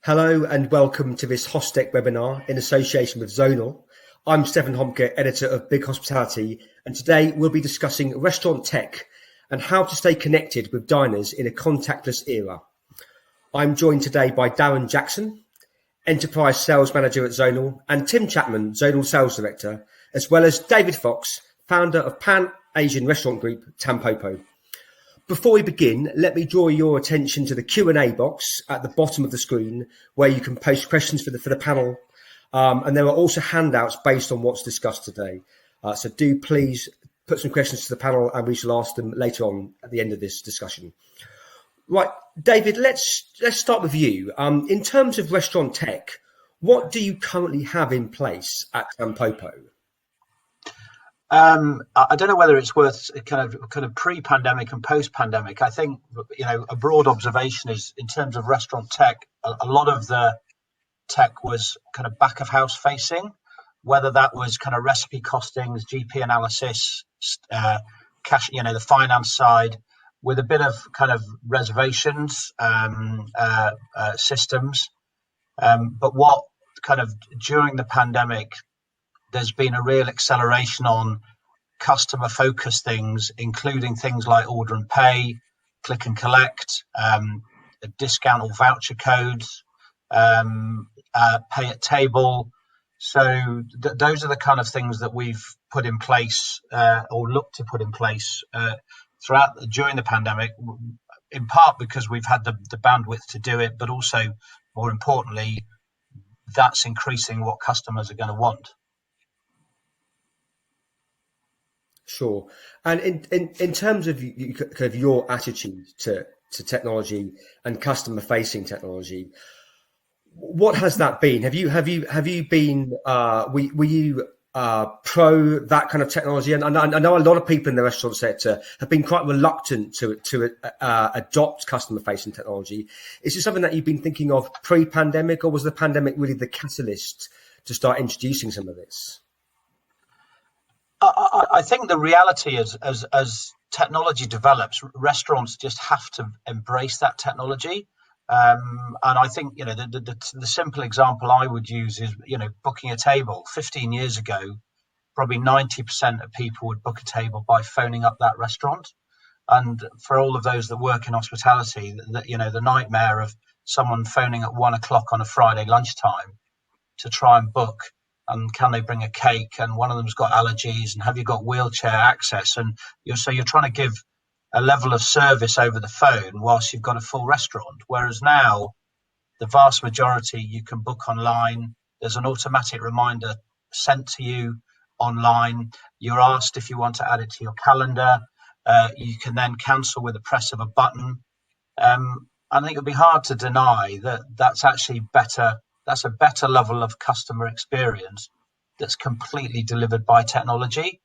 Hello and welcome to this Hostec webinar in association with Zonal. I'm Stephen Homke, editor of Big Hospitality, and today we'll be discussing restaurant tech and how to stay connected with diners in a contactless era. I'm joined today by Darren Jackson, Enterprise Sales Manager at Zonal, and Tim Chapman, Zonal Sales Director, as well as David Fox, founder of Pan-Asian restaurant group Tampopo. Before we begin, let me draw your attention to the Q&A box at the bottom of the screen where you can post questions for the panel. And there are also handouts based on what's discussed today. So do please put some questions to the panel and we shall ask them later on at the end of this discussion. Right, David, let's start with you. In terms of restaurant tech, what do you currently have in place at Tampopo? I don't know whether it's worth kind of pre-pandemic and post-pandemic. I think, a broad observation is in terms of restaurant tech, a lot of the tech was kind of back of house facing, whether that was kind of recipe costings, GP analysis, cash, the finance side, with a bit of kind of reservations systems. But what kind of during the pandemic, there's been a real acceleration on customer focused things, including things like order and pay, click and collect, discount or voucher codes, pay at table. So those are the kind of things that we've put in place or looked to put in place during the pandemic, in part because we've had the bandwidth to do it, but also more importantly, that's increasing what customers are going to want. Sure. And in terms of kind of your attitude to technology and customer facing technology, what has that been? Have you been were you pro that kind of technology? And I know a lot of people in the restaurant sector have been quite reluctant to adopt customer facing technology. Is this something that you've been thinking of pre-pandemic, or was the pandemic really the catalyst to start introducing some of this? I think the reality is, as technology develops, restaurants just have to embrace that technology. And I think, the simple example I would use is, booking a table. 15 years ago, probably 90% of people would book a table by phoning up that restaurant. And for all of those that work in hospitality, the nightmare of someone phoning at 1:00 on a Friday lunchtime to try and book, and can they bring a cake, and one of them's got allergies, and have you got wheelchair access, and you're trying to give a level of service over the phone whilst you've got a full restaurant. Whereas now, the vast majority you can book online. There's an automatic reminder sent to you online. You're asked if you want to add it to your calendar. You can then cancel with the press of a button. I think it'd be hard to deny that that's actually better. That's a better level of customer experience that's completely delivered by technology.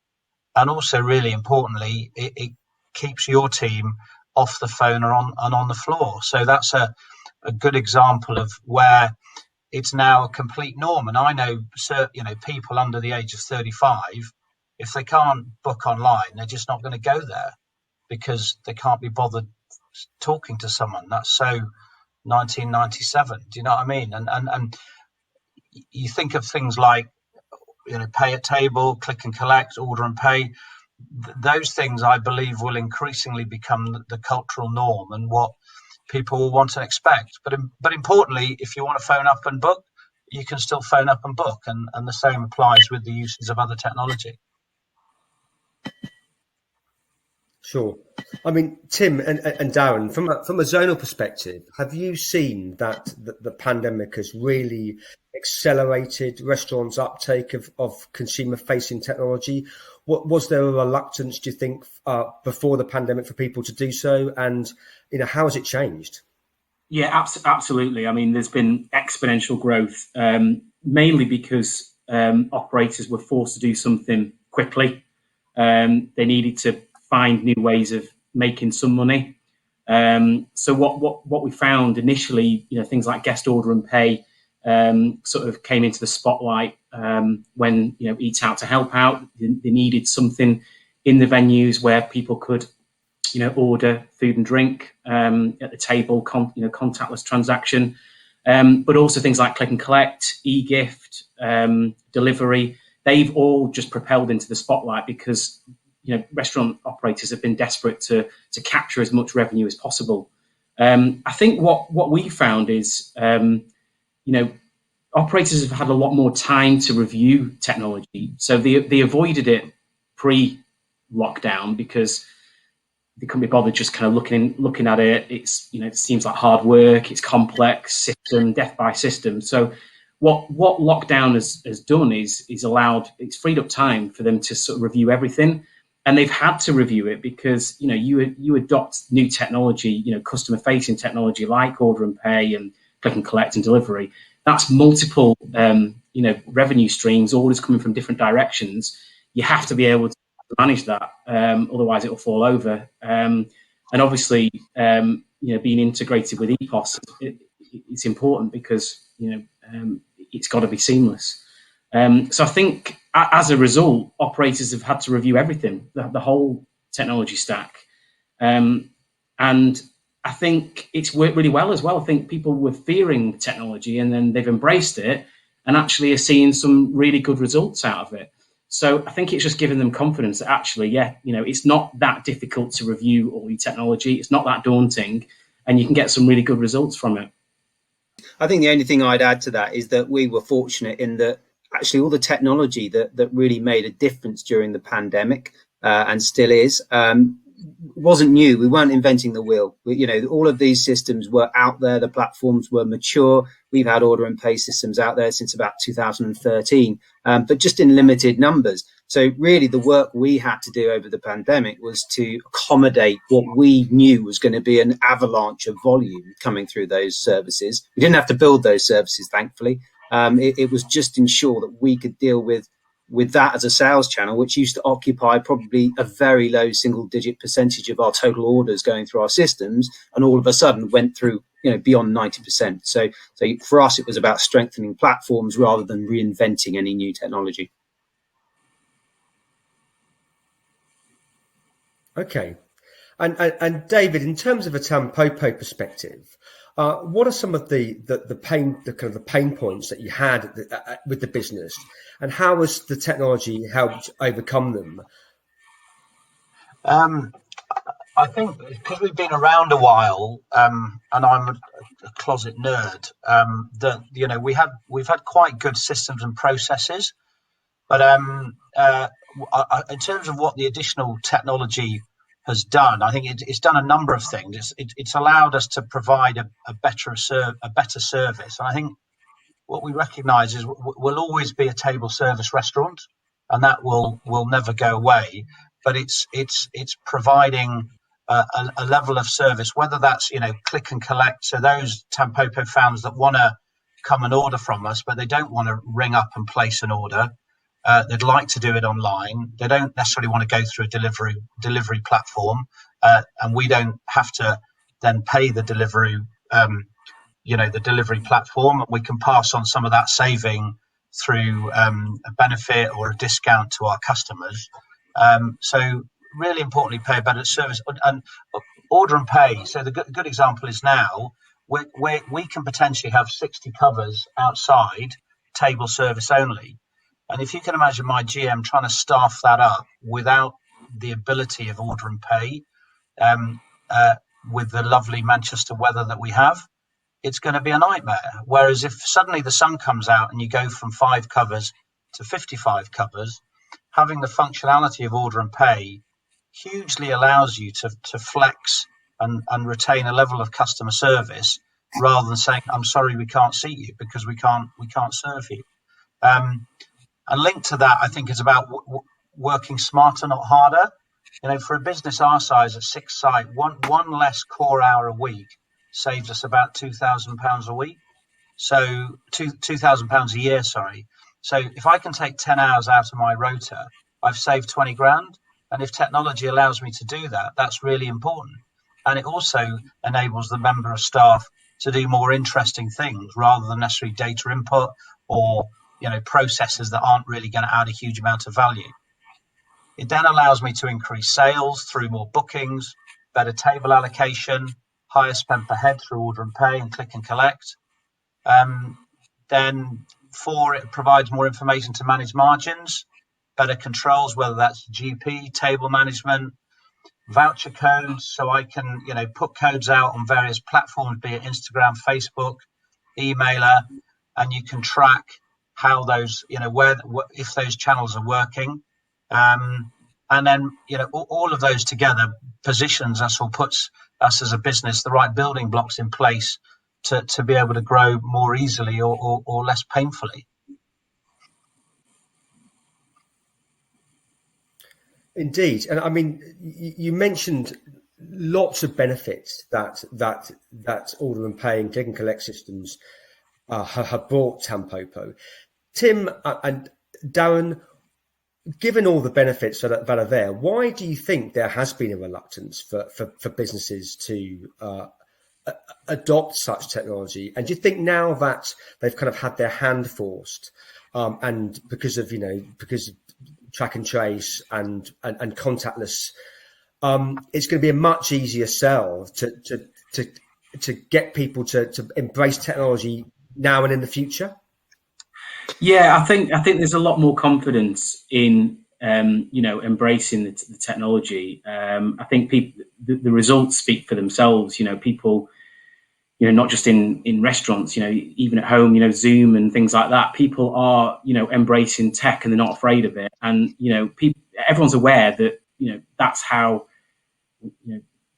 And also, really importantly, it keeps your team off the phone or on the floor. So that's a good example of where it's now a complete norm. And I know, people under the age of 35, if they can't book online, they're just not going to go there because they can't be bothered talking to someone. That's so 1997. Do you know what I mean? And you think of things like, pay at table, click and collect, order and pay. Those things, I believe, will increasingly become the cultural norm and what people will want and expect. But importantly, if you want to phone up and book, you can still phone up and book, and the same applies with the uses of other technology. Sure. I mean, Tim and Darren, from a zonal perspective, have you seen that the pandemic has really accelerated restaurants' uptake of consumer-facing technology? Was there a reluctance, do you think, before the pandemic for people to do so? And, how has it changed? Yeah, absolutely. I mean, there's been exponential growth, mainly because operators were forced to do something quickly. They needed to find new ways of making some money. So what we found initially, things like guest order and pay sort of came into the spotlight when Eat Out to help out. They needed something in the venues where people could order food and drink at the table, contactless transaction. but also things like click and collect, e-gift, delivery. They've all just propelled into the spotlight because restaurant operators have been desperate to capture as much revenue as possible. I think what we found is operators have had a lot more time to review technology, so they avoided it pre-lockdown because they couldn't be bothered just kind of looking at it. It's it seems like hard work. It's complex system, death by system. So what lockdown has done is it's freed up time for them to sort of review everything, and they've had to review it because you adopt new technology, customer facing technology like order and pay and click and collect and delivery. That's multiple revenue streams, orders coming from different directions. You have to be able to manage that, otherwise it will fall over. And obviously, being integrated with EPOS, it's important because it's got to be seamless. So I think as a result, operators have had to review everything, the whole technology stack, and I think it's worked really well as well. I think people were fearing technology and then they've embraced it and actually are seeing some really good results out of it. So I think it's just giving them confidence that actually, it's not that difficult to review all your technology. It's not that daunting, and you can get some really good results from it. I think the only thing I'd add to that is that we were fortunate in that actually all the technology that really made a difference during the pandemic and still is, wasn't new. We weren't inventing the wheel. All of these systems were out there. The platforms were mature. We've had order and pay systems out there since about 2013, but just in limited numbers. So really the work we had to do over the pandemic was to accommodate what we knew was going to be an avalanche of volume coming through those services. We didn't have to build those services, thankfully. It was just ensure that we could deal with that as a sales channel, which used to occupy probably a very low single-digit percentage of our total orders going through our systems, and all of a sudden went through beyond 90%. So for us, it was about strengthening platforms rather than reinventing any new technology. Okay, and David, in terms of a Tampopo perspective, what are some of the pain points that you had with the business, and how has the technology helped overcome them? I think because we've been around a while, and I'm a closet nerd, that we've had quite good systems and processes, but in terms of what the additional technology has done, I think it's done a number of things. It's allowed us to provide a better service, and I think what we recognise is we'll always be a table service restaurant, and that will never go away. But it's providing a level of service, whether that's click and collect. So those Tampopo fans that want to come and order from us, but they don't want to ring up and place an order. They'd like to do it online. They don't necessarily want to go through a delivery platform, and we don't have to then pay the delivery. The delivery platform. We can pass on some of that saving through a benefit or a discount to our customers. So really importantly, pay a better service and order and pay. So the good example is now we can potentially have 60 covers outside, table service only. And if you can imagine my GM trying to staff that up without the ability of order and pay, with the lovely Manchester weather that we have, it's going to be a nightmare. Whereas if suddenly the sun comes out and you go from 5 covers to 55 covers, having the functionality of order and pay hugely allows you to flex and retain a level of customer service rather than saying, I'm sorry, we can't seat you because we can't serve you. And linked to that, I think, is about working smarter, not harder. For a business our size at 6 sites, one less core hour a week saves us about £2,000 a week. So £2,000 a year, sorry. So if I can take 10 hours out of my rota, I've saved 20 grand. And if technology allows me to do that, that's really important. And it also enables the member of staff to do more interesting things rather than necessarily data input or processes that aren't really going to add a huge amount of value. It then allows me to increase sales through more bookings, better table allocation, higher spend per head through order and pay and click and collect. Then 4, it provides more information to manage margins, better controls, whether that's GP, table management, voucher codes, so I can, put codes out on various platforms, be it Instagram, Facebook, emailer, and you can track how those, if those channels are working. And then, all of those together positions us or puts us as a business the right building blocks in place to be able to grow more easily or less painfully. Indeed, and I mean, you mentioned lots of benefits that order and pay and click and collect systems have brought Tampopo. Tim and Darren, given all the benefits that are there, why do you think there has been a reluctance for businesses to adopt such technology? And do you think now that they've kind of had their hand forced, and because of track and trace and contactless, it's going to be a much easier sell to get people to embrace technology now and in the future? Yeah, I think there's a lot more confidence in embracing the technology. I think the results speak for themselves. People, not just in restaurants, even at home, Zoom and things like that. People are embracing tech and they're not afraid of it. And everyone's aware that that's how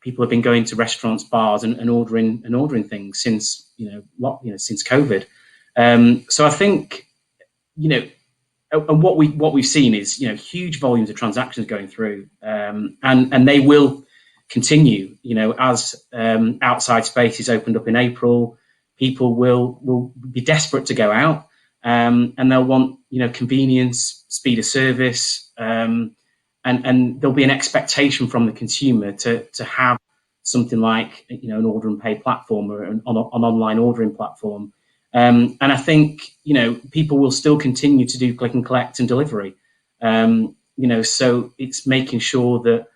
people have been going to restaurants, bars, and ordering things since since COVID. So I think. And what we've seen is huge volumes of transactions going through, and they will continue. As outside spaces opened up in April, people will be desperate to go out, and they'll want convenience, speed of service, and there'll be an expectation from the consumer to have something like an order and pay platform or an online ordering platform. And I think, people will still continue to do click and collect and delivery. So it's making sure that,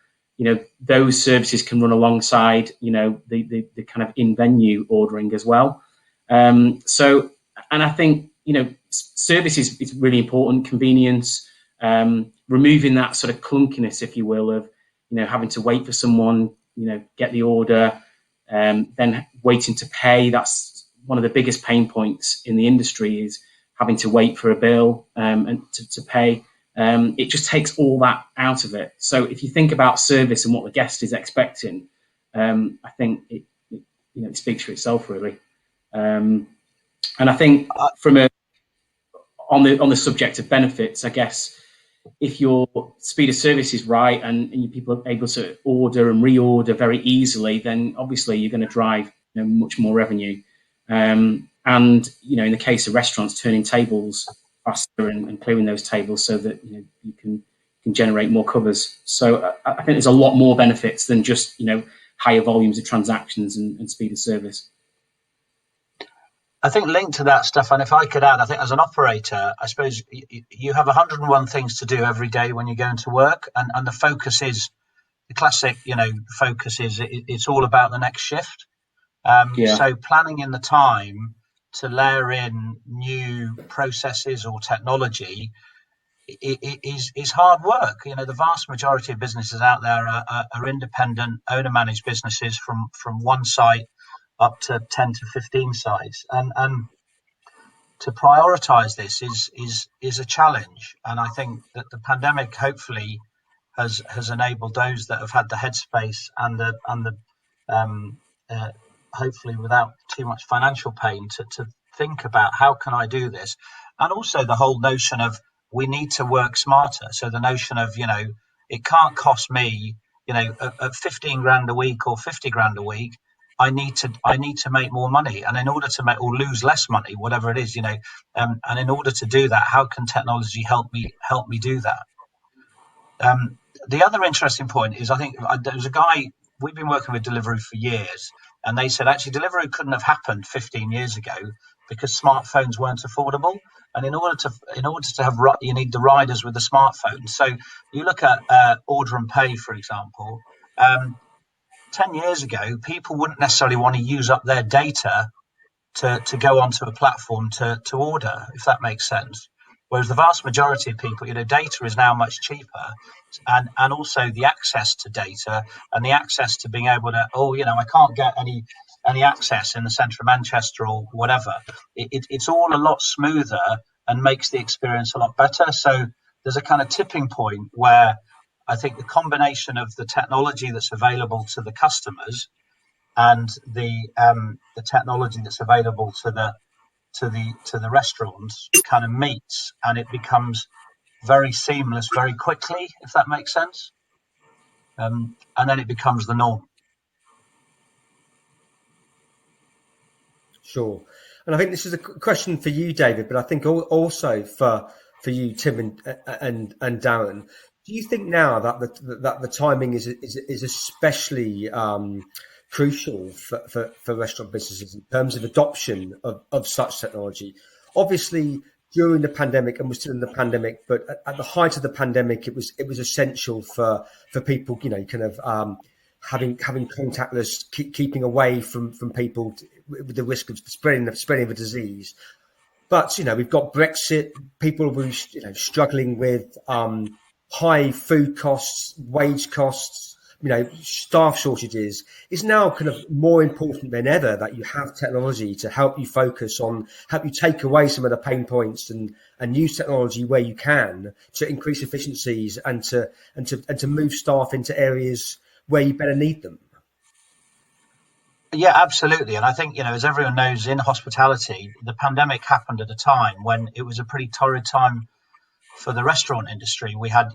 those services can run alongside, the kind of in-venue ordering as well. And I think, service is really important, convenience, removing that sort of clunkiness, if you will, of, having to wait for someone, get the order, then waiting to pay. That's one of the biggest pain points in the industry, is having to wait for a bill and to pay. It just takes all that out of it. So if you think about service and what the guest is expecting, I think it speaks for itself, really. And I think on the subject of benefits, I guess if your speed of service is right and people are able to order and reorder very easily, then obviously you're going to drive much more revenue. And in the case of restaurants, turning tables faster and clearing those tables so that you can generate more covers. So I think there's a lot more benefits than just higher volumes of transactions and speed of service. I think linked to that stuff, and if I could add, I think as an operator, I suppose you have 101 things to do every day when you go into work, and the focus is the classic, focus is it's all about the next shift. So planning in the time to layer in new processes or technology is hard work. The vast majority of businesses out there are independent, owner-managed businesses from one site up to 10 to 15 sites, and to prioritize this is a challenge. And I think that the pandemic hopefully has enabled those that have had the headspace and the hopefully without too much financial pain to think about how can I do this, and also the whole notion of we need to work smarter. So the notion of it can't cost me at 15 grand a week or 50 grand a week. I need to make more money, and in order to make or lose less money, whatever it is, and in order to do that, how can technology help me do that? The other interesting point is, I think there was a guy, we've been working with Deliveroo for years, and they said actually Deliveroo couldn't have happened 15 years ago because smartphones weren't affordable, and in order to have, you need the riders with the smartphone. So you look at order and pay, for example. 10 years ago, people wouldn't necessarily want to use up their data to go onto a platform to order, if that makes sense. Whereas the vast majority of people, data is now much cheaper, and also the access to data and the access to being able to, I can't get any access in the centre of Manchester or whatever. It's all a lot smoother and makes the experience a lot better. So there's a kind of tipping point where I think the combination of the technology that's available to the customers and the technology that's available to the restaurants kind of meets, and it becomes very seamless very quickly, if that makes sense. And then it becomes the norm. Sure. And I think this is a question for you, David, but I think also for you, Tim and Darren. Do you think now that the timing is especially crucial for restaurant businesses in terms of adoption of such technology? Obviously, during the pandemic, and we're still in the pandemic, but at the height of the pandemic, it was essential for people, having contactless, keeping away from people with the risk of spreading the disease. But we've got Brexit, people will be struggling with high food costs, wage costs, staff shortages. It's now kind of more important than ever that you have technology to help you focus on, help you take away some of the pain points and use technology where you can to increase efficiencies and to move staff into areas where you better need them. Yeah, absolutely. And I think, as everyone knows, in hospitality, the pandemic happened at a time when it was a pretty torrid time for the restaurant industry. We had,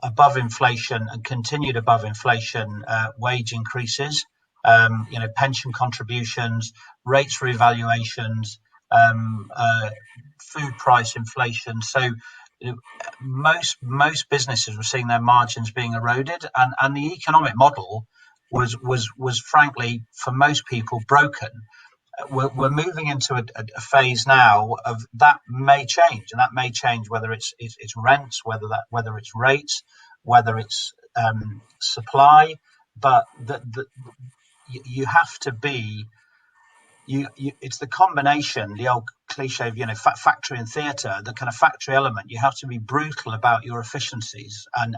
above inflation and continued above inflation wage increases, pension contributions, rates revaluations, food price inflation. So most businesses were seeing their margins being eroded, and the economic model was frankly, for most people, broken. We're moving into a phase now of that may change, and that may change whether it's rents, whether it's rates, whether it's supply. But you have to be it's the combination, the old cliche of factory and theatre, the kind of factory element. You have to be brutal about your efficiencies, and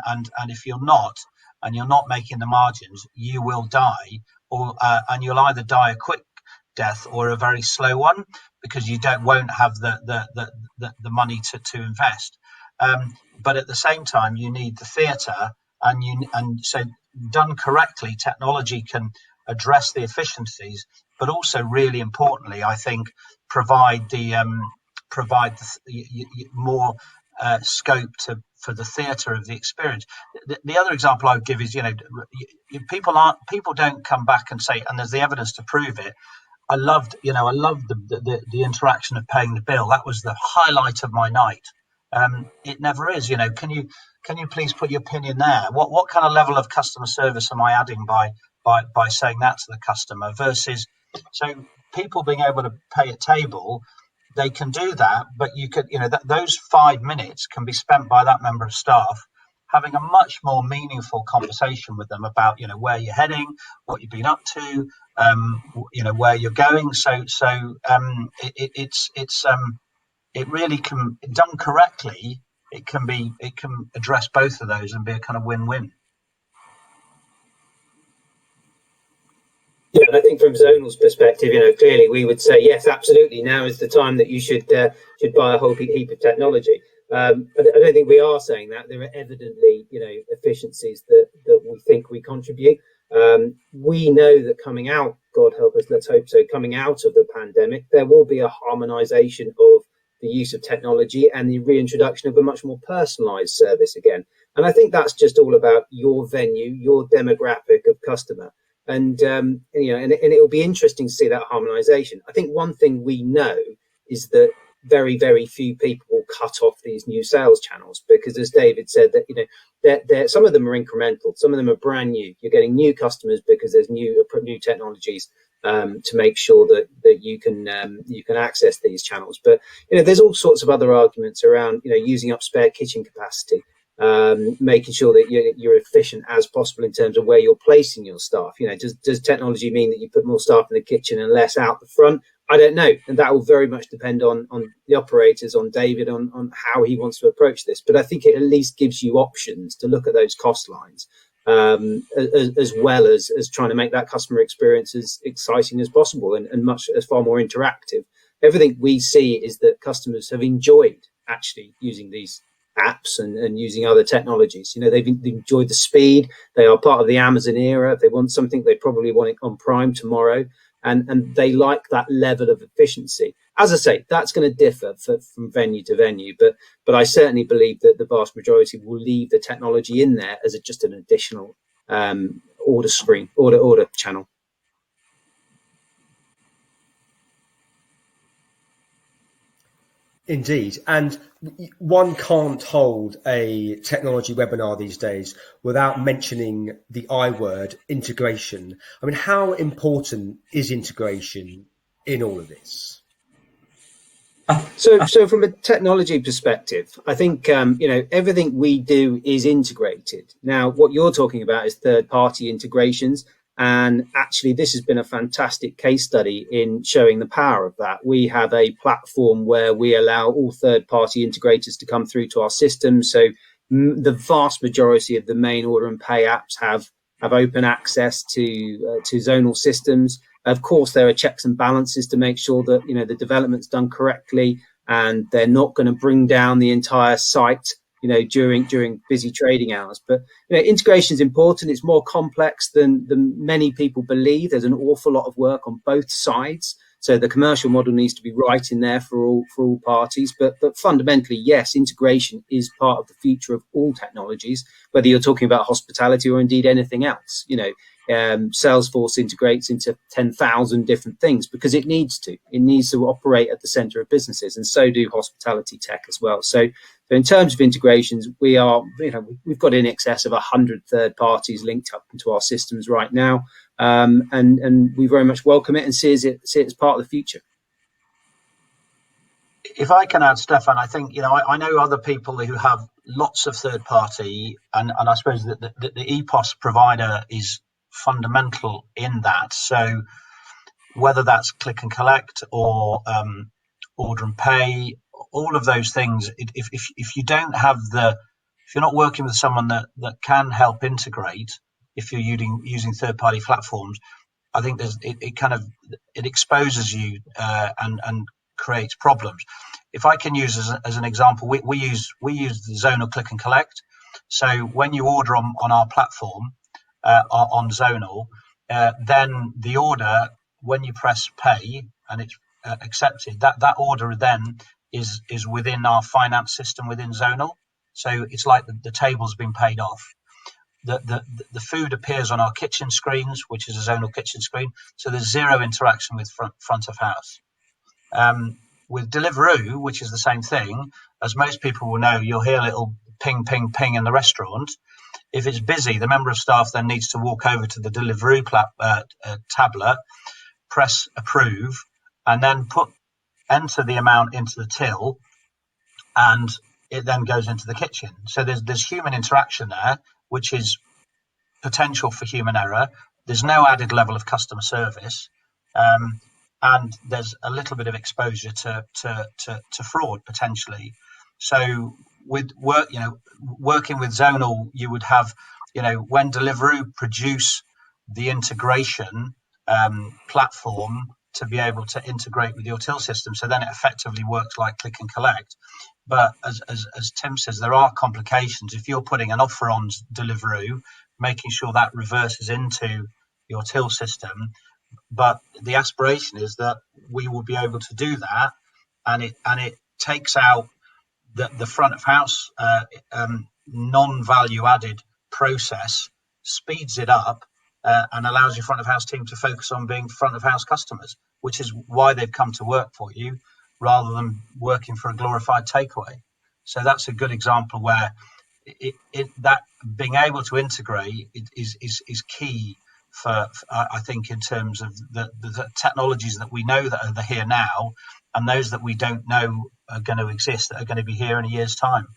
if you're not, and you're not making the margins, you will die, and you'll either die a quick death or a very slow one, because you won't have the money to invest. But at the same time, you need the theatre, and so done correctly, technology can address the efficiencies, but also really importantly, I think, provide more scope for the theatre of the experience. The other example I would give is, people don't come back and say, and there's the evidence to prove it. I loved the interaction of paying the bill. That was the highlight of my night. It never is. Can you please put your pin in there? What kind of level of customer service am I adding by saying that to the customer? Versus, so people being able to pay at table, they can do that, but you could, those 5 minutes can be spent by that member of staff having a much more meaningful conversation with them about, where you're heading, what you've been up to, where you're going. So it really can, done correctly, it can address both of those and be a kind of win-win. Yeah, and I think from Zonal's perspective, clearly we would say yes, absolutely. Now is the time that you should buy a whole heap of technology. But I don't think we are saying that. There are evidently, efficiencies that we think we contribute. We know that coming out, God help us, let's hope so, coming out of the pandemic, there will be a harmonisation of the use of technology and the reintroduction of a much more personalised service again. And I think that's just all about your venue, your demographic of customer. And it will be interesting to see that harmonisation. I think one thing we know is that very, very few people will cut off these new sales channels, because, as David said, that some of them are incremental, some of them are brand new. You're getting new customers because there's new technologies to make sure that you can access these channels. But there's all sorts of other arguments around using up spare kitchen capacity. Making sure that you're efficient as possible in terms of where you're placing your staff. Does technology mean that you put more staff in the kitchen and less out the front, I don't know, and that will very much depend on the operators, on David, on how he wants to approach this. But I think it at least gives you options to look at those cost lines, as well as trying to make that customer experience as exciting as possible and much as far more interactive. Everything we see is that customers have enjoyed actually using these apps and using other technologies. They've enjoyed the speed. They are part of the Amazon era. If they want something, they probably want it on Prime tomorrow. And they like that level of efficiency. As I say, that's going to differ from venue to venue, but I certainly believe that the vast majority will leave the technology in there as just an additional order screen, order channel. Indeed. And one can't hold a technology webinar these days without mentioning the I word, integration. I mean, how important is integration in all of this? So from a technology perspective, I think, everything we do is integrated. Now, what you're talking about is third-party integrations. And actually, this has been a fantastic case study in showing the power of that. We have a platform where we allow all third-party integrators to come through to our system. So the vast majority of the main order and pay apps have open access to zonal systems. Of course, there are checks and balances to make sure that the development's done correctly, and they're not going to bring down the entire site during busy trading hours. But integration is important. It's more complex than many people believe. There's an awful lot of work on both sides. So the commercial model needs to be right in there for all parties. But fundamentally, yes, integration is part of the future of all technologies, whether you're talking about hospitality or indeed anything else. Salesforce integrates into 10,000 different things because it needs to. It needs to operate at the center of businesses, and so do hospitality tech as well. So in terms of integrations, we've got in excess of 100 third parties linked up into our systems right now, and we very much welcome it and see it as part of the future. If I can add, Stefan, I think I know other people who have lots of third party, and I suppose that the EPOS provider is fundamental in that. So whether that's click and collect or order and pay, all of those things, if you don't have if you're not working with someone that can help integrate, if you're using third party platforms, I think it exposes you and creates problems. If I can use as an example, we use the Zonal click and collect. So when you order on our platform on Zonal, then the order, when you press pay and it's accepted, that order then is within our finance system within Zonal. So it's like the table's been paid off. The food appears on our kitchen screens, which is a Zonal kitchen screen. So there's zero interaction with front of house. With Deliveroo, which is the same thing, as most people will know, you'll hear a little ping, ping, ping in the restaurant. If it's busy, the member of staff then needs to walk over to the Deliveroo tablet, press approve, and then enter the amount into the till, and it then goes into the kitchen. So there's human interaction there, which is potential for human error. There's no added level of customer service, and there's a little bit of exposure to fraud potentially. So with working with Zonal, you would have when Deliveroo produce the integration platform to be able to integrate with your till system, so then it effectively works like click and collect. But as Tim says, there are complications. If you're putting an offer on Deliveroo, making sure that reverses into your till system. But the aspiration is that we will be able to do that, and it takes out the front of house non-value added process, speeds it up, and allows your front of house team to focus on being front of house customers, which is why they've come to work for you rather than working for a glorified takeaway. So that's a good example where that being able to integrate is key for I think in terms of the technologies that we know that are here now, and those that we don't know are going to exist, that are going to be here in a year's time.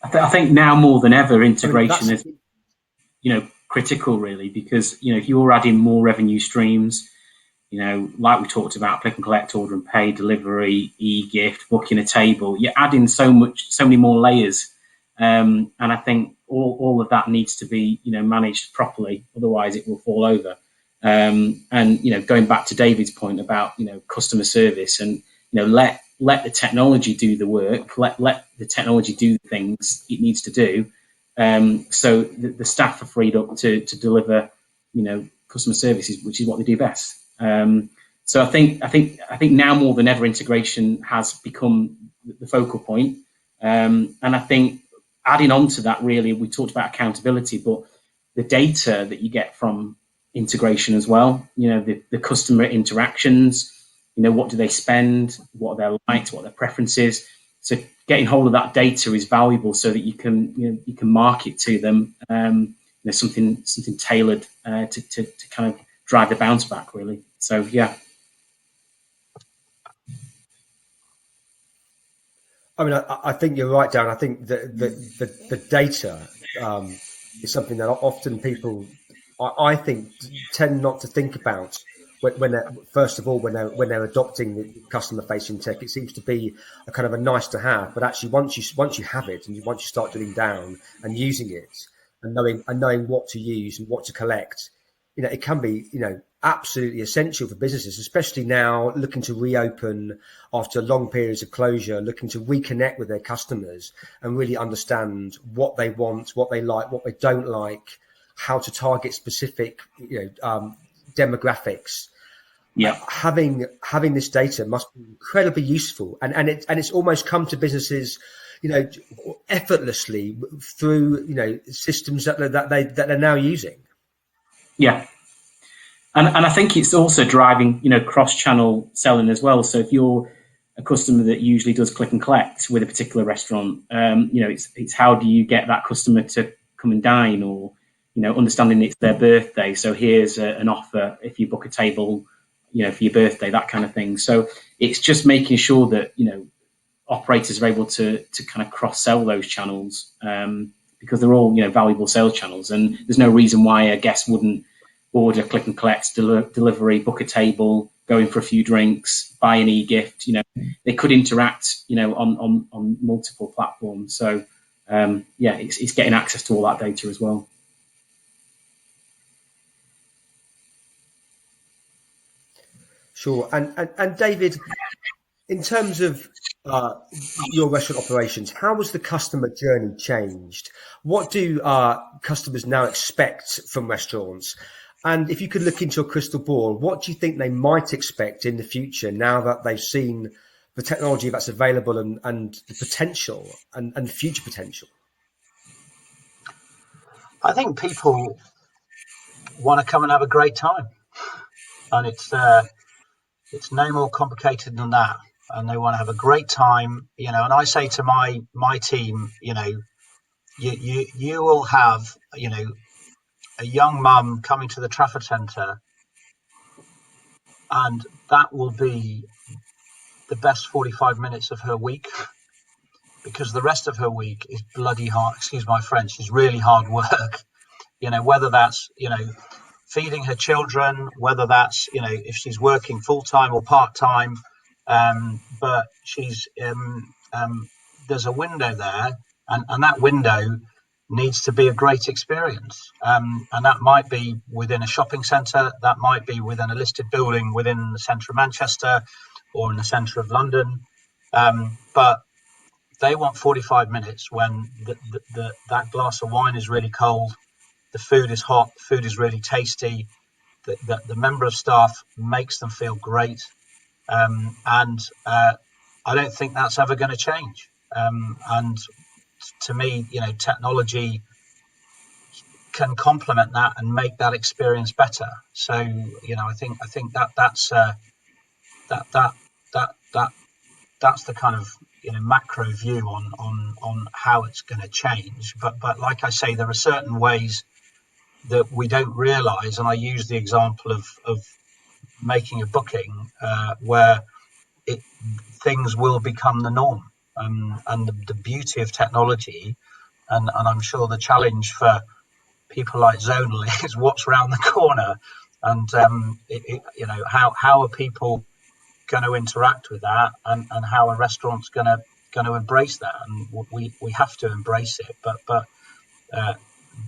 I think now more than ever, integration is critical, really, because if you're adding more revenue streams, like we talked about, click and collect, order and pay, delivery, e-gift, booking a table. You're adding so many more layers, and I think all of that needs to be managed properly. Otherwise, it will fall over. And going back to David's point about customer service, and let the technology do the work, let the technology do the things it needs to do, so the staff are freed up to deliver customer services, which is what they do best. So I think now more than ever, integration has become the focal point, and I think adding on to that, really, we talked about accountability, but the data that you get from integration as well, the customer interactions, what do they spend, what are their likes, what are their preferences. So getting hold of that data is valuable, so that you can market to them something tailored to kind of drive the bounce back, really. So yeah. I mean, I think you're right, Darren. I think the data is something that often people, I think, tend not to think about when first of all, when they're adopting the customer-facing tech. It seems to be a kind of a nice to have, but actually once you have it, and once you start drilling down and using it, and knowing what to use and what to collect, it can be absolutely essential for businesses, especially now looking to reopen after long periods of closure, looking to reconnect with their customers and really understand what they want, what they like, what they don't like, how to target specific demographics. Yeah, having this data must be incredibly useful, and it's almost come to businesses effortlessly through systems that they're now using. Yeah. And I think it's also driving, cross-channel selling as well. So if you're a customer that usually does click and collect with a particular restaurant, it's how do you get that customer to come and dine, or understanding it's their birthday, so here's an offer if you book a table, for your birthday, that kind of thing. So it's just making sure that operators are able to kind of cross-sell those channels, because they're all valuable sales channels, and there's no reason why a guest wouldn't order, click and collect, delivery, book a table, go in for a few drinks, buy an e-gift. They could interact on multiple platforms. So it's getting access to all that data as well. Sure. And David, in terms of your restaurant operations, how has the customer journey changed? What do customers now expect from restaurants? And if you could look into a crystal ball, what do you think they might expect in the future, now that they've seen the technology that's available and the potential and future potential? I think people want to come and have a great time, and it's no more complicated than that. And they want to have a great time, And I say to my team, you will have, a young mum coming to the Trafford Centre, and that will be the best 45 minutes of her week, because the rest of her week is bloody hard. Excuse my French. Is really hard work. Whether that's feeding her children, whether that's if she's working full time or part time, but she's there's a window there, and that window needs to be a great experience, and that might be within a shopping centre, that might be within a listed building within the centre of Manchester or in the centre of London, but they want 45 minutes when that glass of wine is really cold, the food is hot, the food is really tasty, the member of staff makes them feel great, and I don't think that's ever going to change. And to me, technology can complement that and make that experience better. So, I think that's the kind of macro view on how it's going to change. But like I say, there are certain ways that we don't realise, and I use the example of making a booking where things will become the norm, and the beauty of technology, and I'm sure the challenge for people like Zonal is what's around the corner, and how are people going to interact with that, and how a restaurant's going to embrace that, and we have to embrace it, but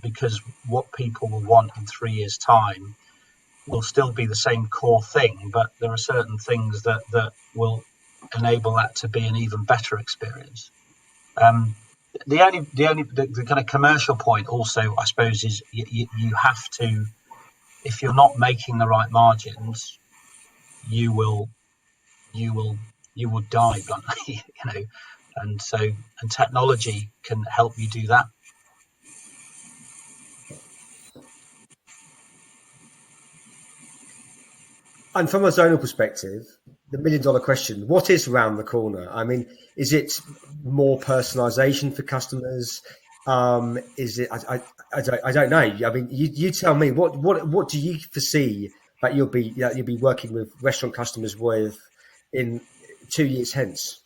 because what people will want in 3 years' time will still be the same core thing, but there are certain things that will enable that to be an even better experience. The kind of commercial point also, I suppose, is you have to, if you're not making the right margins, you will die bluntly, and technology can help you do that. And from a zonal perspective, the $1 million question: what is around the corner? I mean, is it more personalisation for customers? Is it? I don't know. I mean, you tell me. What do you foresee that you'll be working with restaurant customers with in 2 years hence?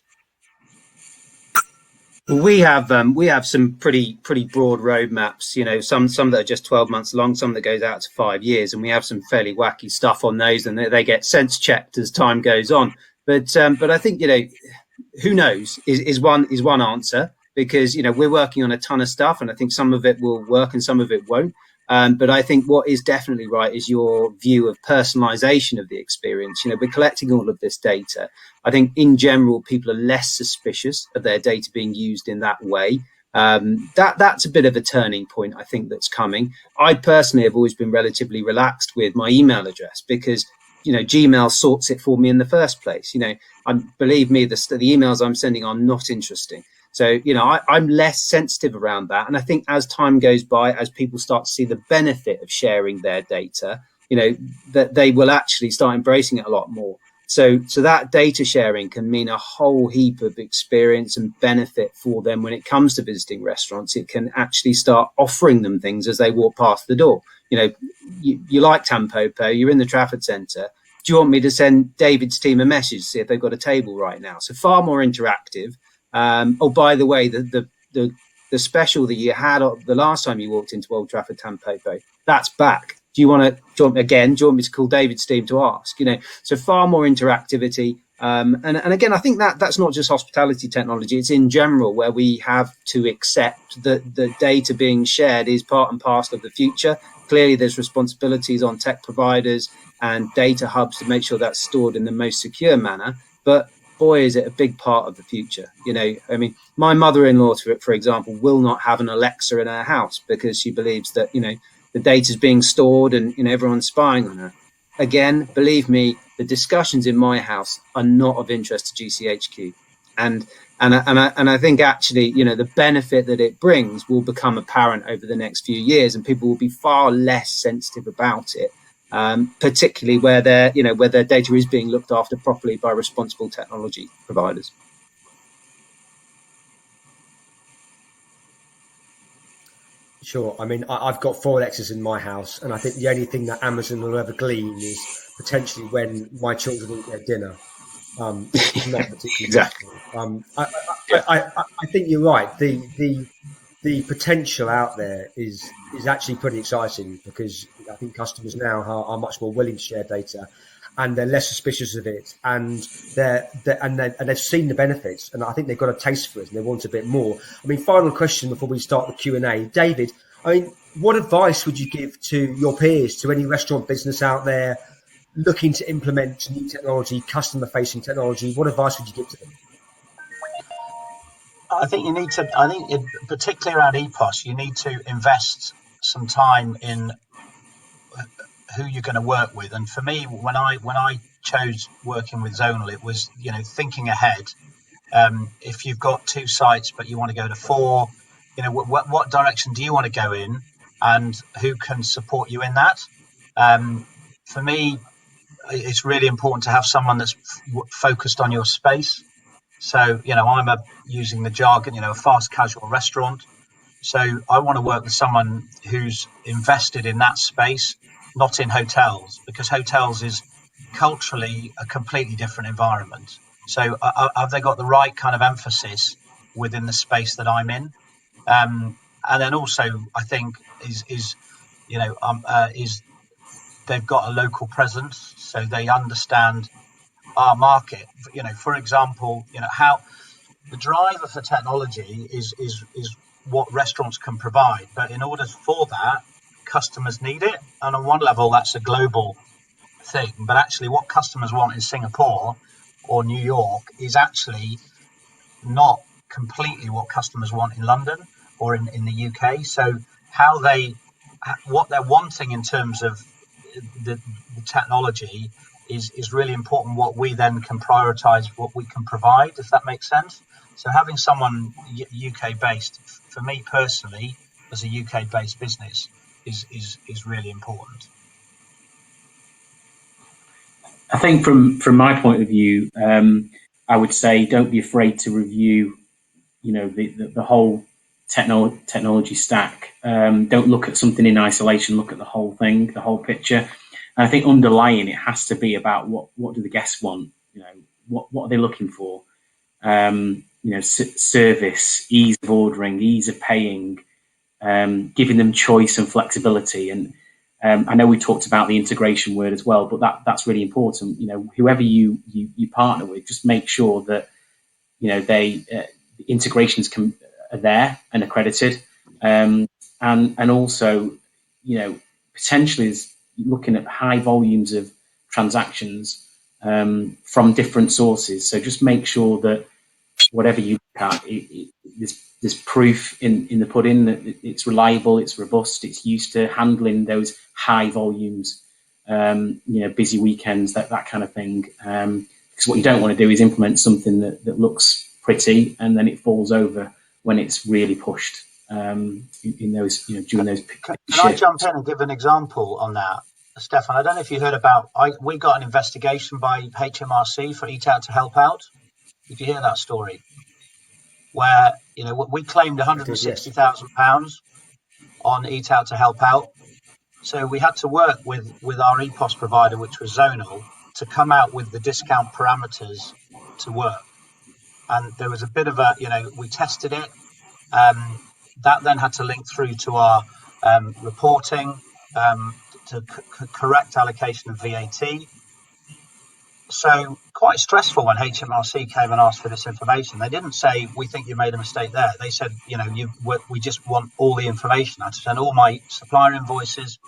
Well, we have some pretty broad roadmaps. Some that are just 12 months long, some that goes out to 5 years, and we have some fairly wacky stuff on those, and they get sense checked as time goes on. But I think who knows is one answer, because we're working on a ton of stuff, and I think some of it will work and some of it won't. But I think what is definitely right is your view of personalization of the experience. We're collecting all of this data. I think in general, people are less suspicious of their data being used in that way. That's a bit of a turning point, I think, that's coming. I personally have always been relatively relaxed with my email address, because Gmail sorts it for me in the first place. Believe me, the emails I'm sending are not interesting. So, I'm less sensitive around that. And I think as time goes by, as people start to see the benefit of sharing their data, that they will actually start embracing it a lot more. So that data sharing can mean a whole heap of experience and benefit for them when it comes to visiting restaurants. It can actually start offering them things as they walk past the door. You like Tampopo, you're in the Trafford Centre. Do you want me to send David's team a message to see if they've got a table right now? So far more interactive. Oh, by the way, the special that you had the last time you walked into Old Trafford Tampopo, that's back. Do you want me to call David's team to ask? So far more interactivity. And again, I think that's not just hospitality technology. It's in general where we have to accept that the data being shared is part and parcel of the future. Clearly, there's responsibilities on tech providers and data hubs to make sure that's stored in the most secure manner. But boy, is it a big part of the future. I mean, my mother-in-law, for example, will not have an Alexa in her house because she believes that, the data is being stored and, everyone's spying on her. Again, believe me, the discussions in my house are not of interest to GCHQ. And I think actually, the benefit that it brings will become apparent over the next few years, and people will be far less sensitive about it. Particularly where their data is being looked after properly by responsible technology providers. Sure. I mean, I've got 4 Alexas in my house, and I think the only thing that Amazon will ever glean is potentially when my children eat their dinner. It's not particularly Exactly. I think you're right. The potential out there is actually pretty exciting, because I think customers now are much more willing to share data, and they're less suspicious of it, and they've seen the benefits, and I think they've got a taste for it and they want a bit more. I mean, final question before we start the Q&A, David. I mean, what advice would you give to your peers, to any restaurant business out there looking to implement new technology, customer-facing technology? What advice would you give to them? I think particularly around EPOS, you need to invest some time in who you're going to work with. And for me, when I chose working with Zonal, it was, thinking ahead. If you've got 2 sites, but you want to go to 4, what direction do you want to go in, and who can support you in that? For me, it's really important to have someone that's focused on your space. So, I'm using the jargon, a fast casual restaurant. So I want to work with someone who's invested in that space, not in hotels, because hotels is culturally a completely different environment. So have they got the right kind of emphasis within the space that I'm in? And then also, I think is they've got a local presence, so they understand our market. For example, how the driver for technology is what restaurants can provide, but in order for that, customers need it. And on one level, that's a global thing, but actually what customers want in Singapore or New York is actually not completely what customers want in London or in the UK. So what they're wanting in terms of the technology is really important. What we then can prioritize, what we can provide, if that makes sense. So having someone UK based, for me personally, as a UK based business, is really important. I think from my point of view, I would say don't be afraid to review, the whole technology stack. Don't look at something in isolation. Look at the whole thing, the whole picture. And I think underlying it has to be about what do the guests want? What are they looking for? Service, ease of ordering, ease of paying, giving them choice and flexibility. And I know we talked about the integration word as well, but that's really important. Whoever you partner with, just make sure that they integrations are there and accredited, and also potentially is looking at high volumes of transactions from different sources. So just make sure that whatever you look at, there's proof in the pudding that it's reliable, it's robust, it's used to handling those high volumes, busy weekends, that kind of thing. Because what you don't want to do is implement something that looks pretty and then it falls over when it's really pushed in those, during those. Can I jump in and give an example on that, Stefan? I don't know if you heard about, we got an investigation by HMRC for Eat Out to Help Out. Did you hear that story? Where, we claimed £160,000 on Eat Out to Help Out. So we had to work with our EPOS provider, which was Zonal, to come out with the discount parameters to work. And there was a bit of we tested it. That then had to link through to our reporting to correct allocation of VAT. So quite stressful when HMRC came and asked for this information. They didn't say, we think you made a mistake there. They said, we just want all the information. I had to send all my supplier invoices,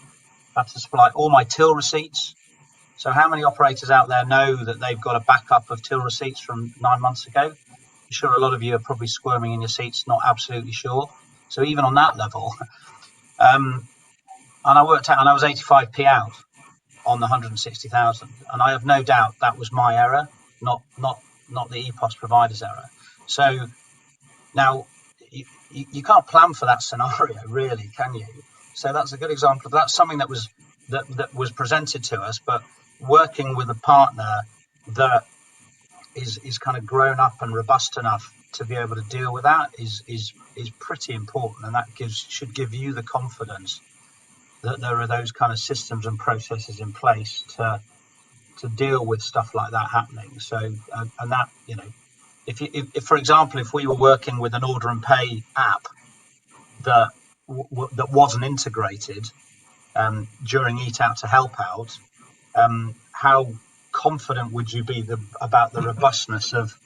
I had to supply all my till receipts. So how many operators out there know that they've got a backup of till receipts from 9 months ago? I'm sure a lot of you are probably squirming in your seats, not absolutely sure. So even on that level, and I worked out, and I was 85p out on the 160,000, and I have no doubt that was my error, not the EPOS provider's error. So now you can't plan for that scenario, really, can you? So that's a good example. That's something that was presented to us, but working with a partner that is kind of grown up and robust enough to be able to deal with that is pretty important, and that should give you the confidence that there are those kind of systems and processes in place to deal with stuff like that happening. So and that, if for example, if we were working with an order and pay app that wasn't integrated during Eat Out to Help Out, how confident would you be about the robustness of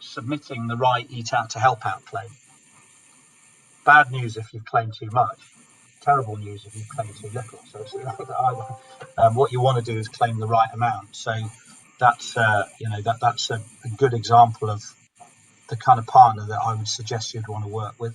submitting the right Eat Out to Help Out claim? Bad news if you've claimed too much, terrible news if you've claimed too little. So what you want to do is claim the right amount. So that's that's a good example of the kind of partner that I would suggest you'd want to work with.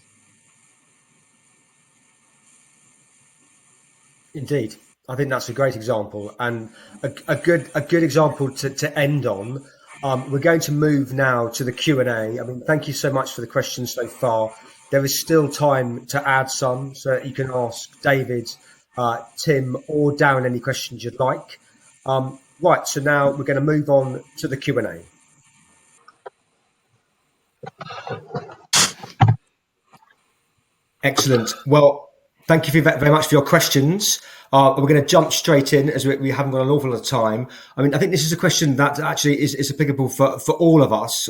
Indeed, I think that's a great example, and a good example to end on. We're going to move now to the Q&A. I mean, thank you so much for the questions so far. There is still time to add some, so that you can ask David, Tim, or Darren any questions you'd like. Right, so now we're going to move on to the Q&A. Excellent. Well, thank you very much for your questions. We're going to jump straight in as we haven't got an awful lot of time. I mean, I think this is a question that actually is applicable for all of us.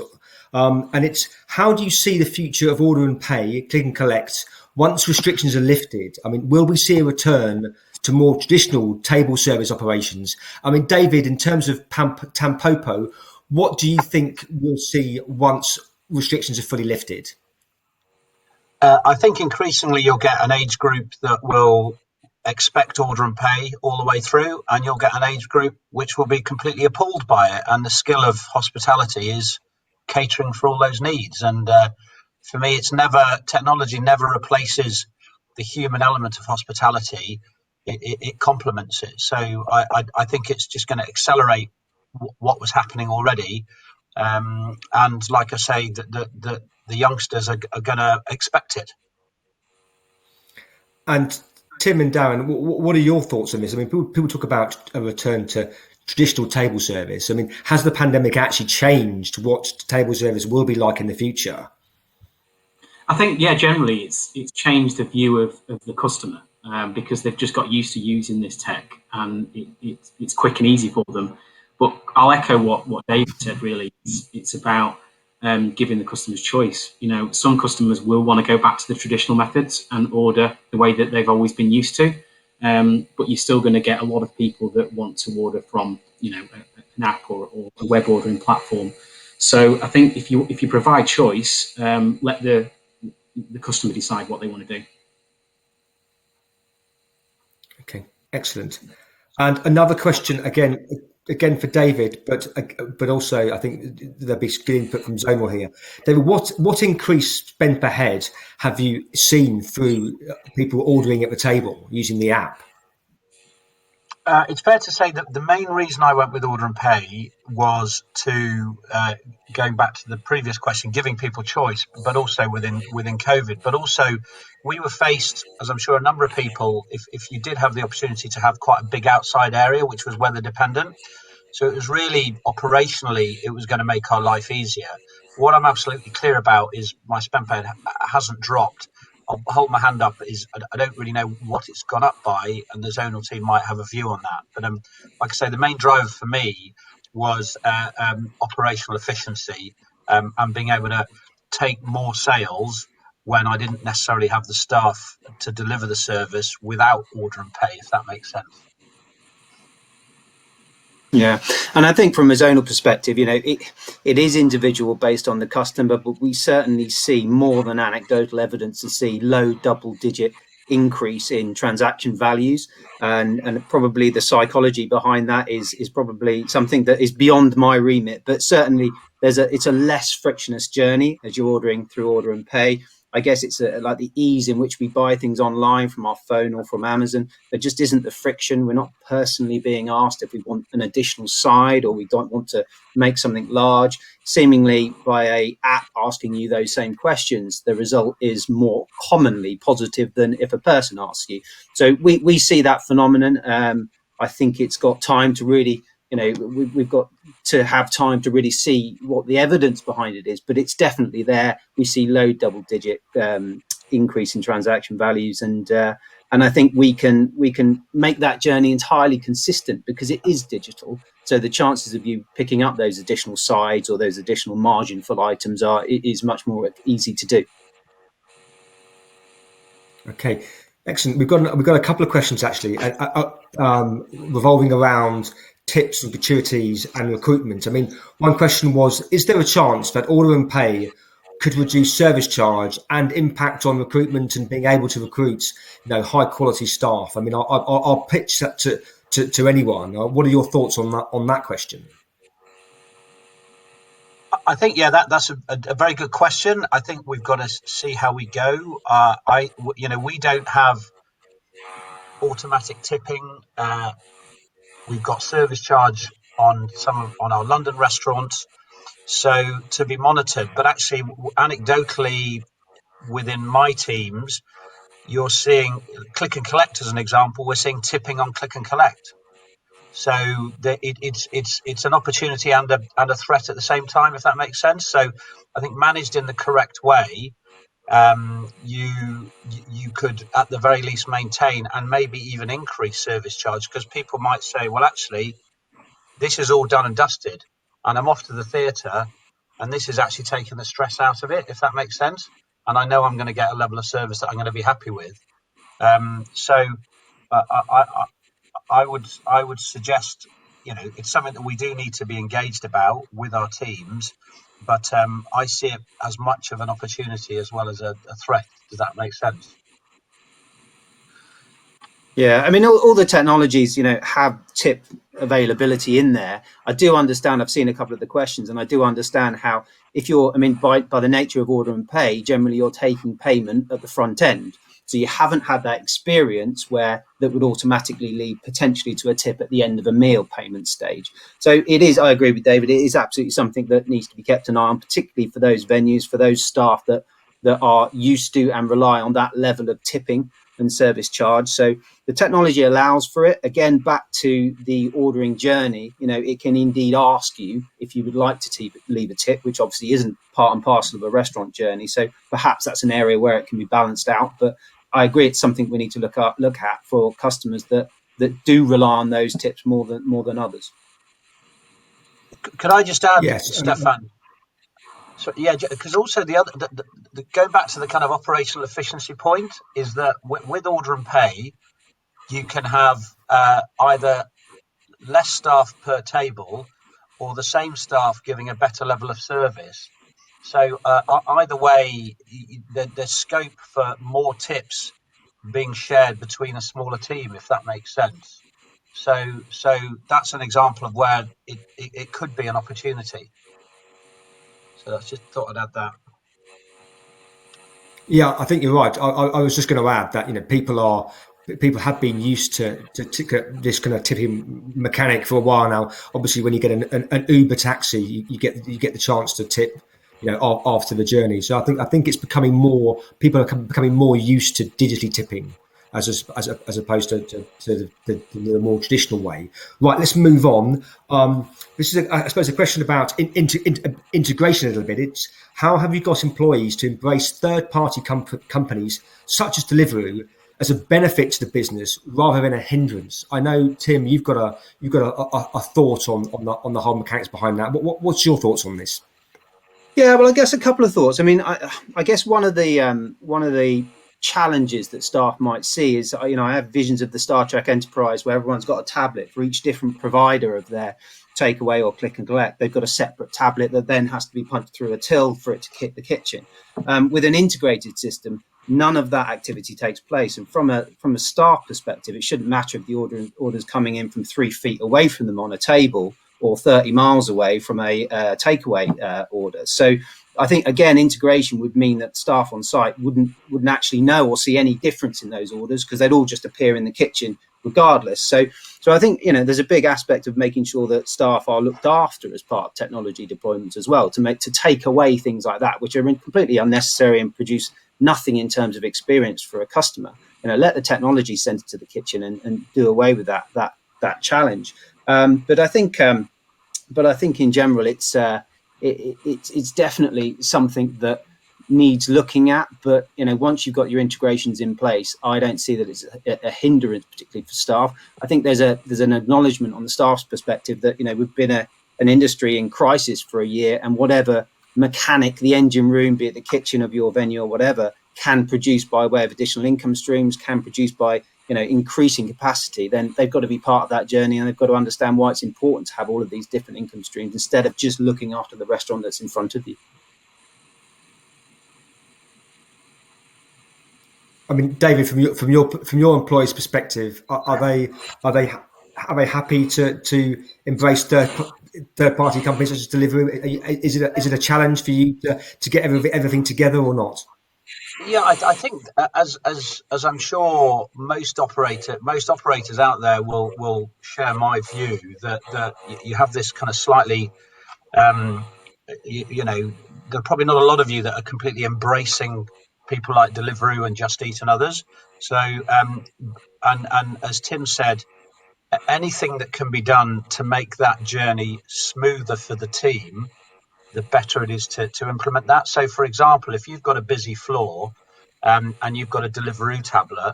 And it's, how do you see the future of order and pay, click and collect, once restrictions are lifted, I mean, will we see a return to more traditional table service operations? I mean, David, in terms of Tampopo, what do you think we'll see once restrictions are fully lifted? I think increasingly you'll get an age group that will expect order and pay all the way through, and you'll get an age group which will be completely appalled by it. And the skill of hospitality is catering for all those needs. And for me, technology never replaces the human element of hospitality. It complements it. So I think it's just going to accelerate what was happening already. And like I say, the youngsters are going to expect it. And Tim and Darren, what are your thoughts on this? I mean, people talk about a return to traditional table service. I mean, has the pandemic actually changed what table service will be like in the future? I think, yeah, generally it's changed the view of the customer because they've just got used to using this tech and it's quick and easy for them. But I'll echo what David said, really. It's about giving the customers choice. You know, some customers will want to go back to the traditional methods and order the way that they've always been used to. But you're still going to get a lot of people that want to order from, an app or a web ordering platform. So I think if you provide choice, let the customer decide what they want to do. Okay, excellent. And another question again for David, but also I think there'll be good input from Zonal here. David, what increased spend per head have you seen through people ordering at the table using the app? It's fair to say that the main reason I went with order and pay was to going back to the previous question, giving people choice, but also within COVID. But also, we were faced, as I'm sure a number of people, if you did have the opportunity to have quite a big outside area, which was weather dependent. So it was really operationally, it was going to make our life easier. What I'm absolutely clear about is my spend per head hasn't dropped. I'll hold my hand up. I don't really know what it's gone up by, and the zonal team might have a view on that. But like I say, the main driver for me was operational efficiency and being able to take more sales when I didn't necessarily have the staff to deliver the service without order and pay, if that makes sense. Yeah, and I think from a zonal perspective, it is individual based on the customer, but we certainly see more than anecdotal evidence to see low double-digit increase in transaction values, and probably the psychology behind that is probably something that is beyond my remit, but certainly it's a less frictionless journey as you're ordering through order and pay. I guess it's like the ease in which we buy things online from our phone or from Amazon. There just isn't the friction. We're not personally being asked if we want an additional side or we don't want to make something large. Seemingly by a app asking you those same questions, the result is more commonly positive than if a person asks you. So we see that phenomenon. I think it's got time to really, we've got to have time to really see what the evidence behind it is, but it's definitely there. We see low double-digit increase in transaction values, and I think we can make that journey entirely consistent because it is digital. So the chances of you picking up those additional sides or those additional marginful items is much more easy to do. Okay, excellent. We've got a couple of questions actually, revolving around tips and gratuities and recruitment. I mean, one question was: is there a chance that order and pay could reduce service charge and impact on recruitment and being able to recruit, high quality staff? I mean, I'll pitch that to anyone. What are your thoughts on that question? I think, yeah, that's a very good question. I think we've got to see how we go. We don't have automatic tipping. We've got service charge on our London restaurants, so to be monitored. But actually, anecdotally, within my teams, you're seeing click and collect as an example. We're seeing tipping on click and collect. So it's an opportunity and a threat at the same time, if that makes sense. So I think managed in the correct way, you could at the very least maintain and maybe even increase service charge, because people might say, well, actually, this is all done and dusted, and I'm off to the theatre, and this is actually taking the stress out of it, if that makes sense. and I know I'm going to get a level of service that I'm going to be happy with. So I would suggest, it's something that we do need to be engaged about with our teams, but I see it as much of an opportunity as well as a threat. Does that make sense? Yeah, I mean, all the technologies, have tip availability in there. I do understand. I've seen a couple of the questions, and I do understand how if you're, I mean, by the nature of order and pay, generally you're taking payment at the front end, so you haven't had that experience where that would automatically lead potentially to a tip at the end of a meal payment stage. So it is. I agree with David. It is absolutely something that needs to be kept an eye on, particularly for those venues, for those staff that are used to and rely on that level of tipping and service charge. So the technology allows for it. Again, back to the ordering journey, it can indeed ask you if you would like to leave a tip, which obviously isn't part and parcel of a restaurant journey. So perhaps that's an area where it can be balanced out. But I agree, it's something we need to look at for customers that do rely on those tips more than others. Could I just add, Yes. Stefan? So yeah, because also going back to the kind of operational efficiency point is that with order and pay, you can have either less staff per table or the same staff giving a better level of service. So either way, there's scope for more tips being shared between a smaller team, if that makes sense. So that's an example of where it could be an opportunity. So I just thought I'd add that. Yeah, I think you're right. I was just going to add that people have been used to this kind of tipping mechanic for a while now. Obviously, when you get an Uber taxi, you get the chance to tip, after the journey. So I think it's becoming more. People are becoming more used to digitally tipping as opposed to the more traditional way. Right, let's move on. This is, I suppose, a question about integration a little bit. It's how have you got employees to embrace third-party companies such as Deliveroo as a benefit to the business rather than a hindrance? I know, Tim, you've got a thought on the whole mechanics behind that. What's your thoughts on this? Yeah, well, I guess a couple of thoughts. I mean, I guess one of the challenges that staff might see is, I have visions of the Star Trek Enterprise where everyone's got a tablet for each different provider of their takeaway or click and collect. They've got a separate tablet that then has to be punched through a till for it to hit the kitchen. With an integrated system, none of that activity takes place. And from a staff perspective, it shouldn't matter if the order's coming in from 3 feet away from them on a table or 30 miles away from a takeaway order. So I think, again, integration would mean that staff on site wouldn't actually know or see any difference in those orders because they'd all just appear in the kitchen regardless. So I think, there's a big aspect of making sure that staff are looked after as part of technology deployments as well, to take away things like that, which are completely unnecessary and produce nothing in terms of experience for a customer. Let the technology send it to the kitchen and do away with that challenge. But I think in general, it's definitely something that needs looking at. But once you've got your integrations in place, I don't see that it's a hindrance, particularly for staff. I think there's an acknowledgement on the staff's perspective that we've been an industry in crisis for a year, and whatever mechanic the engine room, be it the kitchen of your venue or whatever, can produce by way of additional income streams, can produce by increasing capacity, then they've got to be part of that journey, and they've got to understand why it's important to have all of these different income streams instead of just looking after the restaurant that's in front of you. I mean, David, from your employees' perspective, are they happy to embrace third party companies such as Deliveroo? Is it a challenge for you to get everything together or not? Yeah, I think as I'm sure most operators out there will share my view that you have this kind of slightly, there are probably not a lot of you that are completely embracing people like Deliveroo and Just Eat and others. So and as Tim said, anything that can be done to make that journey smoother for the team, the better it is to implement that. So, for example, if you've got a busy floor and you've got a Deliveroo tablet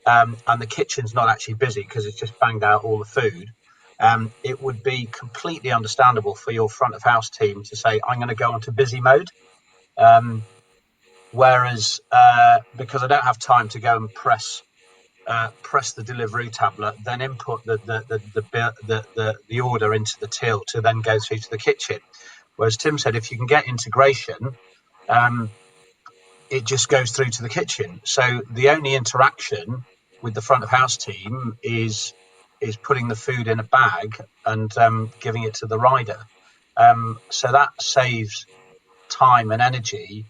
and the kitchen's not actually busy because it's just banged out all the food, it would be completely understandable for your front of house team to say, I'm going to go onto busy mode. Um, Whereas because I don't have time to go and press the delivery tablet, then input the order into the till to then go through to the kitchen. Whereas Tim said, if you can get integration, it just goes through to the kitchen. So the only interaction with the front of house team is putting the food in a bag and giving it to the rider. So that saves time and energy.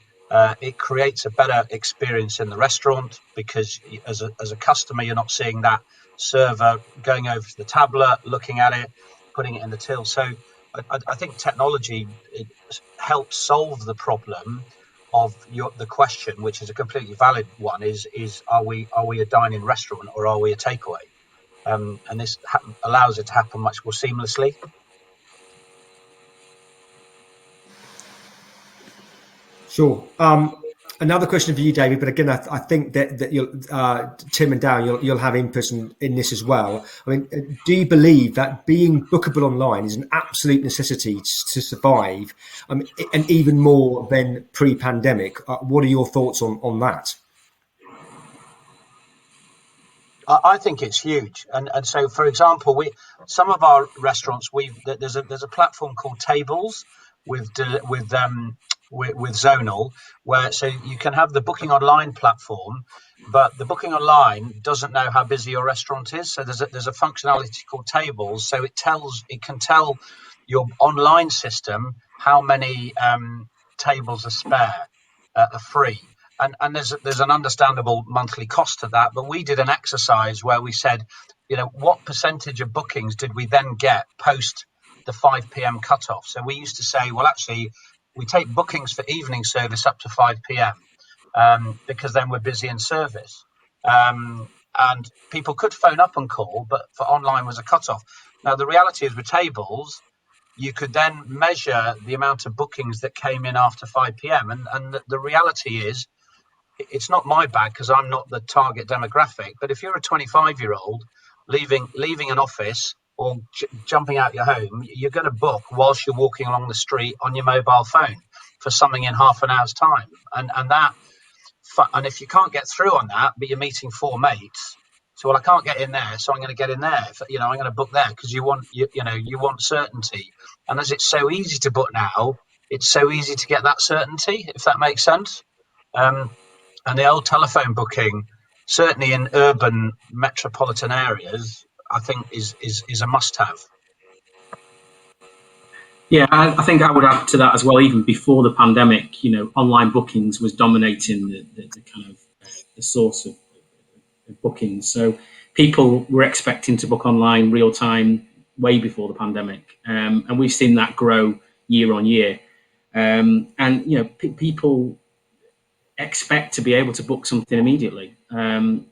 It creates a better experience in the restaurant because as a customer, you're not seeing that server going over to the tablet, looking at it, putting it in the till. So I think technology helps solve the problem of the question, which is a completely valid one: is are we a dine-in restaurant or are we a takeaway? And this allows it to happen much more seamlessly. Sure. Another question for you, David, but again, I think that you'll, Tim and Darren, you'll have input in this as well. I mean, do you believe that being bookable online is an absolute necessity to survive, and even more than pre-pandemic? What are your thoughts on that? I think it's huge, and so for example, some of our restaurants there's a platform called Tables with Zonal, where so you can have the booking online platform, but the booking online doesn't know how busy your restaurant is. So there's a functionality called Tables, so it can tell your online system how many tables are spare, are free. And there's an understandable monthly cost to that, but we did an exercise where we said, what percentage of bookings did we then get post the 5 p.m. cutoff? So we used to say, well, actually, we take bookings for evening service up to 5 p.m. Because then we're busy in service. And people could phone up and call, but for online was a cutoff. Now, the reality is with Tables, you could then measure the amount of bookings that came in after 5 p.m. And the reality is, it's not my bag because I'm not the target demographic. But if you're a 25-year-old leaving an office or jumping out your home, you're going to book whilst you're walking along the street on your mobile phone for something in half an hour's time. And if you can't get through on that, but you're meeting four mates, so well, I can't get in there, so I'm going to get in there. I'm going to book there because you want certainty. And as it's so easy to book now, it's so easy to get that certainty, if that makes sense. And the old telephone booking, certainly in urban metropolitan areas, I think is a must-have. Yeah, I think I would add to that as well. Even before the pandemic, online bookings was dominating the kind of the source of bookings. So people were expecting to book online real time way before the pandemic, and we've seen that grow year on year. And people expect to be able to book something immediately, in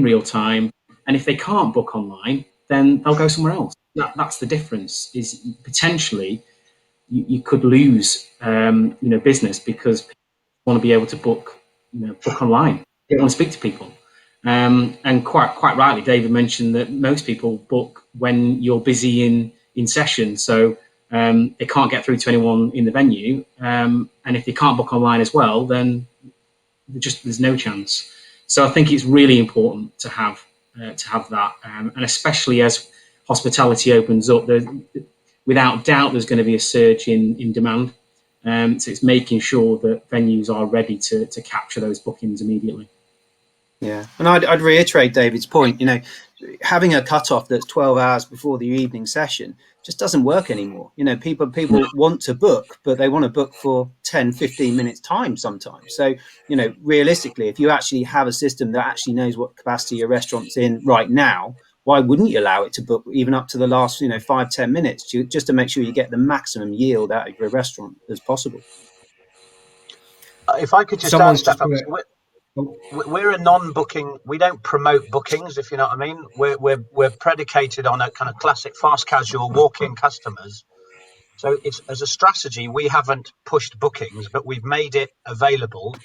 real time. And if they can't book online, then they'll go somewhere else. That's the difference. Is potentially you could lose, business because people want to be able to book online. They want to speak to people. And quite rightly, David mentioned that most people book when you're busy in session. So they can't get through to anyone in the venue. And if they can't book online as well, then there's no chance. So I think it's really important to have that, and especially as hospitality opens up, without doubt there's going to be a surge in demand. So it's making sure that venues are ready to capture those bookings immediately. Yeah, and I'd reiterate David's point. Having a cutoff that's 12 hours before the evening session just doesn't work anymore. People want to book, but they want to book for 10, 15 minutes time sometimes. So, realistically, if you actually have a system that actually knows what capacity your restaurant's in right now, why wouldn't you allow it to book even up to the last, 5, 10 minutes just to make sure you get the maximum yield out of your restaurant as possible? If I could just add, Stefan, we're a non-booking. We don't promote bookings, if you know what I mean. We're predicated on a kind of classic fast casual walk-in customers. So it's as a strategy, we haven't pushed bookings, but we've made it available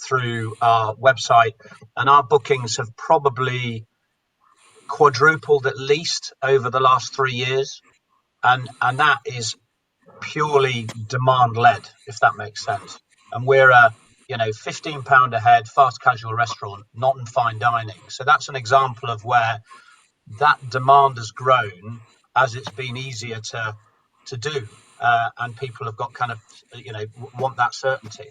through our website, and our bookings have probably quadrupled at least over the last 3 years, and that is purely demand led, if that makes sense. And we're £15 a head, fast casual restaurant, not in fine dining. So that's an example of where that demand has grown as it's been easier to do, and people have got kind of want that certainty.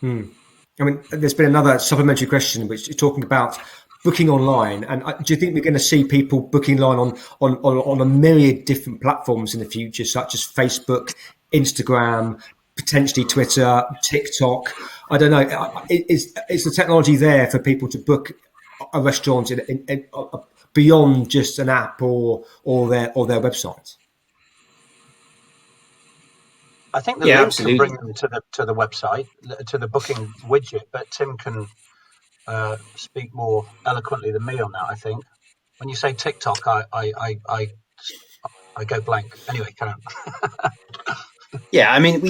I mean, there's been another supplementary question which is talking about booking online, and do you think we're going to see people booking online on a myriad different platforms in the future, such as Facebook, Instagram, potentially Twitter, TikTok? I don't know. Is the technology there for people to book a restaurant in beyond just an app or their website? I think the link absolutely. can bring them to the website, to the booking widget, but Tim can speak more eloquently than me on that. I think when you say TikTok, I go blank. Anyway, carry on. Yeah, I mean,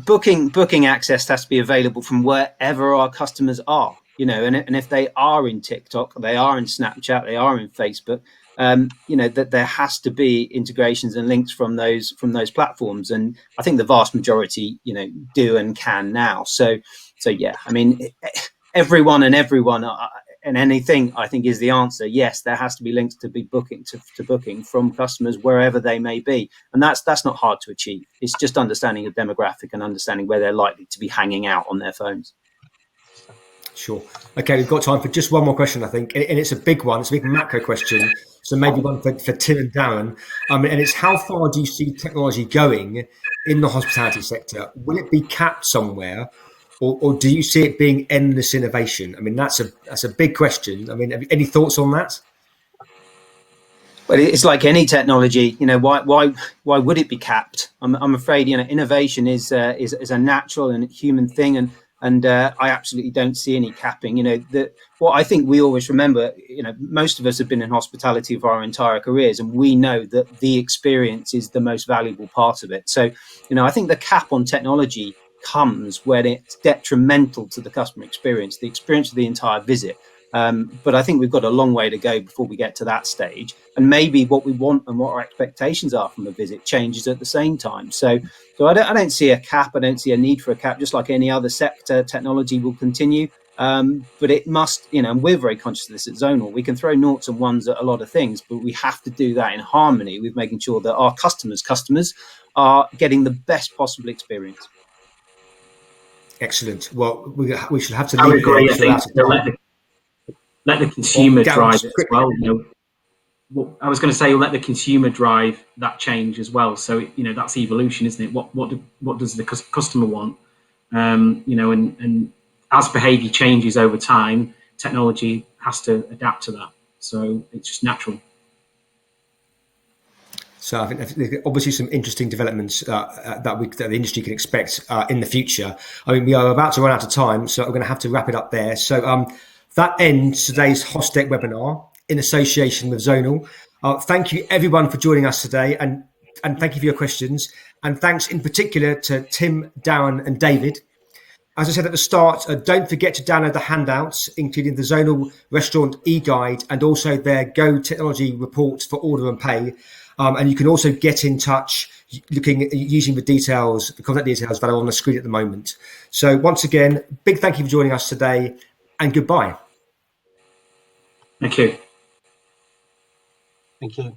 booking access has to be available from wherever our customers are, and if they are in TikTok, they are in Snapchat, they are in Facebook, that there has to be integrations and links from those platforms, and I think the vast majority, do and can now. So yeah, I mean, everyone and anything, I think, is the answer. Yes, there has to be links to be booking from customers wherever they may be, and that's not hard to achieve. It's just understanding the demographic and understanding where they're likely to be hanging out on their phones. Sure. Okay, we've got time for just one more question, I think, and it's a big one. It's a big macro question, so maybe one for Tim and Darren. And it's how far do you see technology going in the hospitality sector? Will it be capped somewhere, or do you see it being endless innovation? I mean, that's a big question. I mean, any thoughts on that? But it's like any technology, why would it be capped? I'm afraid, innovation is a natural and human thing, and I absolutely don't see any capping. What I think we always remember, most of us have been in hospitality for our entire careers, and we know that the experience is the most valuable part of it. So, I think the cap on technology comes when it's detrimental to the customer experience, the experience of the entire visit. But I think we've got a long way to go before we get to that stage. And maybe what we want and what our expectations are from a visit changes at the same time. So I don't see a cap. I don't see a need for a cap. Just like any other sector, technology will continue. But it must, and we're very conscious of this at Zonal. We can throw noughts and ones at a lot of things, but we have to do that in harmony with making sure that our customers are getting the best possible experience. Excellent. Well, we should have to I leave agree. it there. I think let the consumer drive it as well. I was going to say, let the consumer drive that change as well. So that's evolution, isn't it? What does the customer want? And as behaviour changes over time, technology has to adapt to that. So it's just natural. So I think there's obviously some interesting developments that the industry can expect in the future. I mean, we are about to run out of time, so I'm going to have to wrap it up there. So that ends today's Hostech webinar in association with Zonal. Thank you everyone for joining us today, and thank you for your questions. And thanks in particular to Tim, Darren and David. As I said at the start, don't forget to download the handouts, including the Zonal Restaurant e-guide and also their Go Technology report for order and pay. And you can also get in touch using the contact details that are on the screen at the moment. So once again, big thank you for joining us today, and goodbye. Thank you. Thank you.